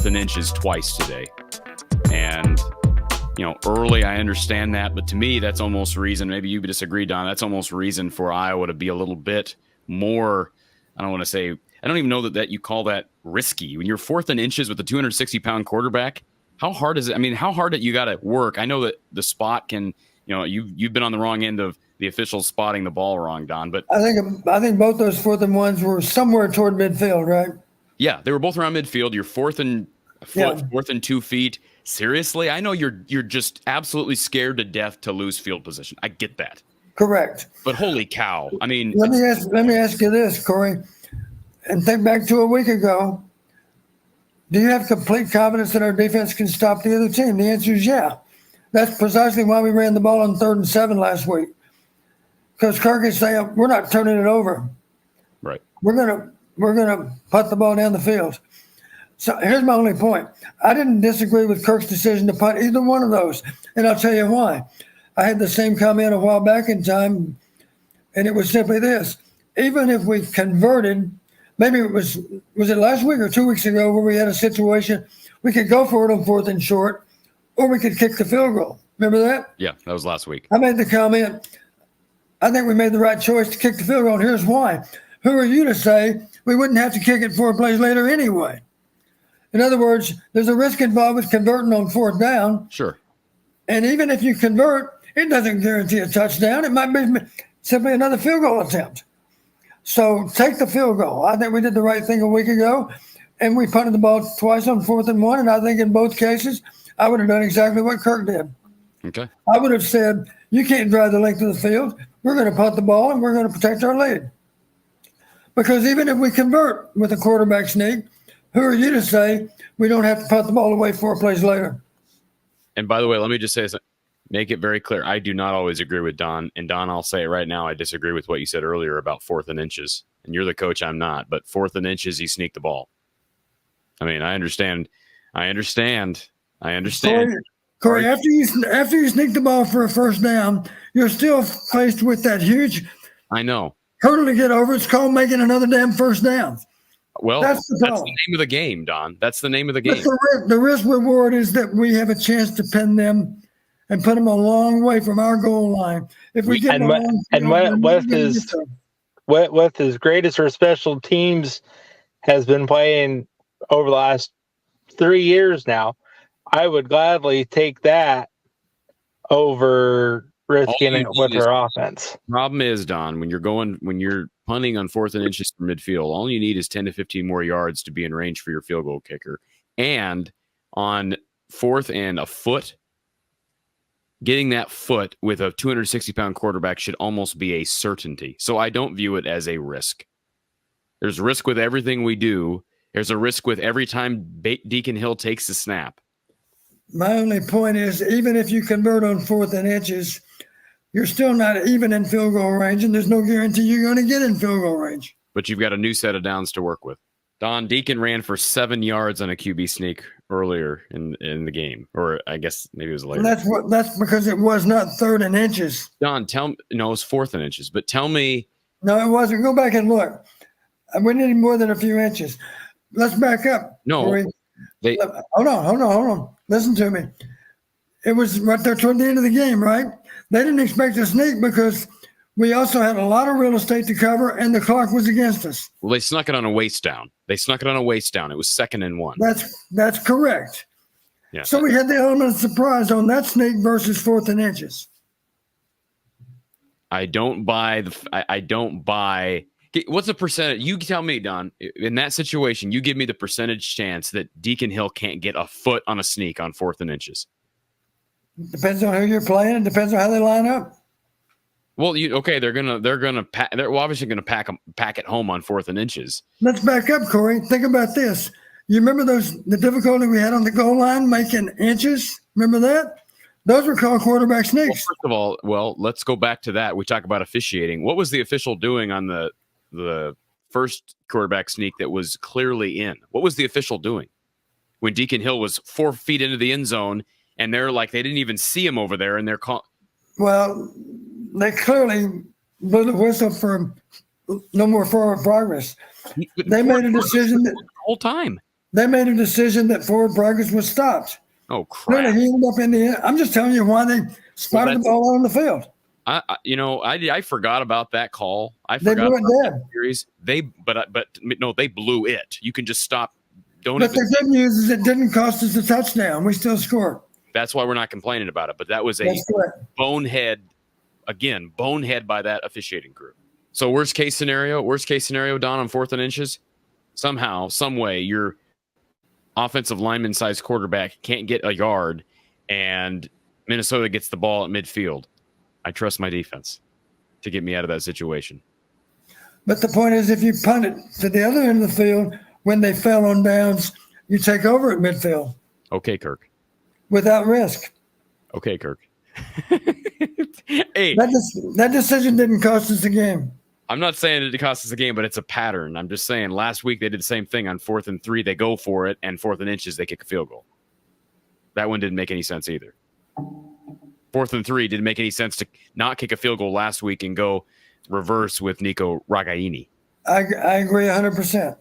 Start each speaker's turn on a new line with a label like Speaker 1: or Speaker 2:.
Speaker 1: 4th and inches twice today. And, early, I understand that. But to me, that's almost reason. Maybe you disagree, Don. That's almost reason for Iowa to be a little bit more, I don't want to say, I don't even know that you call that risky. When you're 4th and inches with a 260-pound quarterback, how hard is it? I mean, how hard you got to work? I know that the spot can, you've been on the wrong end of the officials spotting the ball wrong, Don. But
Speaker 2: I think both those 4th and ones were somewhere toward midfield, right?
Speaker 1: Yeah, they were both around midfield. You're 4th and a foot, 4th and 2 feet. Seriously, I know you're just absolutely scared to death to lose field position. I get that.
Speaker 2: Correct.
Speaker 1: But holy cow! I mean,
Speaker 2: let me ask you this, Cory, and think back to a week ago. Do you have complete confidence that our defense can stop the other team? The answer is yeah. That's precisely why we ran the ball on 3rd and 7 last week. Because Kirk is saying we're not turning it over.
Speaker 1: Right.
Speaker 2: We're gonna punt the ball down the field. So here's my only point. I didn't disagree with Kirk's decision to punt either one of those, and I'll tell you why. I had the same comment a while back in time, and it was simply this: even if we converted, maybe was it last week or 2 weeks ago where we had a situation we could go for it on 4th and short, or we could kick the field goal. Remember that?
Speaker 1: Yeah, that was last week.
Speaker 2: I made the comment. I think we made the right choice to kick the field goal, and here's why. Who are you to say we wouldn't have to kick it 4 plays later anyway? In other words, there's a risk involved with converting on 4th down.
Speaker 1: Sure.
Speaker 2: And even if you convert, it doesn't guarantee a touchdown. It might be simply another field goal attempt. So take the field goal. I think we did the right thing a week ago, and we punted the ball twice on 4th and 1, and I think in both cases, I would have done exactly what Kirk did.
Speaker 1: Okay.
Speaker 2: I would have said, you can't drive the length of the field. We're going to punt the ball, and we're going to protect our lead. Because even if we convert with a quarterback sneak, who are you to say we don't have to punt the ball away 4 plays later?
Speaker 1: And by the way, let me just say something. Make it very clear. I do not always agree with Don. And Don, I'll say it right now. I disagree with what you said earlier about 4th and inches. And you're the coach. I'm not. But 4th and inches, you sneak the ball. I mean, I understand.
Speaker 2: Cory, after you sneak the ball for a 1st down, you're still faced with that huge hurdle to get over. It's called making another damn 1st down.
Speaker 1: Well, that's the name of the game, Don. That's the name of the game.
Speaker 2: The risk reward is that we have a chance to pin them and put them a long way from our goal line. If we get
Speaker 3: what his greatest for special teams has been playing over the last 3 years now, I would gladly take that over risking it with our offense.
Speaker 1: Problem is, Don, when you're punting on 4th and inches from midfield, all you need is 10 to 15 more yards to be in range for your field goal kicker. And on 4th and a foot, getting that foot with a 260-pound quarterback should almost be a certainty. So I don't view it as a risk. There's risk with everything we do. There's a risk with every time Deacon Hill takes the snap.
Speaker 2: My only point is, even if you convert on 4th and inches, you're still not even in field goal range, and there's no guarantee you're going to get in field goal range.
Speaker 1: But you've got a new set of downs to work with. Don, Deacon ran for 7 yards on a QB sneak earlier in the game, or I guess maybe it was later.
Speaker 2: And that's because it was not 3rd and inches.
Speaker 1: Don, it was 4th and inches. But tell me,
Speaker 2: no, it wasn't. Go back and look. We needed more than a few inches. Let's back up.
Speaker 1: No,
Speaker 2: hold on. Listen to me. It was right there toward the end of the game, right? They didn't expect to sneak because we also had a lot of real estate to cover, and the clock was against us.
Speaker 1: Well, they snuck it on a waist down. It was 2nd and 1.
Speaker 2: That's correct. Yeah. So we had the element of surprise on that sneak versus 4th and inches.
Speaker 1: I don't buy what's the percentage? You tell me, Don. In that situation, you give me the percentage chance that Deacon Hill can't get a foot on a sneak on 4th and inches.
Speaker 2: Depends on who you're playing. It depends on how they line up.
Speaker 1: Well, they're obviously gonna pack it home on 4th and inches.
Speaker 2: Let's back up, Cory. Think about this. You remember the difficulty we had on the goal line making inches? Remember that? Those were called quarterback sneaks.
Speaker 1: Well, first of all, let's go back to that. We talk about officiating. What was the official doing on the first quarterback sneak that was clearly in? What was the official doing when Deacon Hill was 4 feet into the end zone and they're like, they didn't even see him over there and they're calling?
Speaker 2: Well, they clearly blew the whistle for no more forward progress. They made a decision
Speaker 1: the whole time.
Speaker 2: They made a decision that forward progress was stopped.
Speaker 1: Oh crap!
Speaker 2: Really, he ended up in the end. I'm just telling you why they spotted the ball on the field.
Speaker 1: I forgot about that call. I
Speaker 2: They
Speaker 1: forgot
Speaker 2: blew
Speaker 1: about
Speaker 2: it
Speaker 1: that
Speaker 2: dead.
Speaker 1: series. They blew it. You can just stop.
Speaker 2: But the good news is it didn't cost us a touchdown. We still scored.
Speaker 1: That's why we're not complaining about it. But that was a
Speaker 2: That's correct.
Speaker 1: bonehead by that officiating crew. So worst case scenario, Don, on 4th and inches, somehow, some way, your offensive lineman sized quarterback can't get a yard, and Minnesota gets the ball at midfield. I trust my defense to get me out of that situation.
Speaker 2: But the point is, if you punt it to the other end of the field when they fell on downs, you take over at midfield.
Speaker 1: Okay, Kirk.
Speaker 2: Without risk.
Speaker 1: Okay, Kirk. Hey,
Speaker 2: that decision didn't cost us the game.
Speaker 1: I'm not saying it cost us a game, but it's a pattern. I'm just saying last week they did the same thing on 4th and 3. They go for it, and 4th and inches, they kick a field goal. That one didn't make any sense either. 4th and 3 didn't make any sense to not kick a field goal last week and go reverse with Nico Ragaini.
Speaker 2: I agree 100%.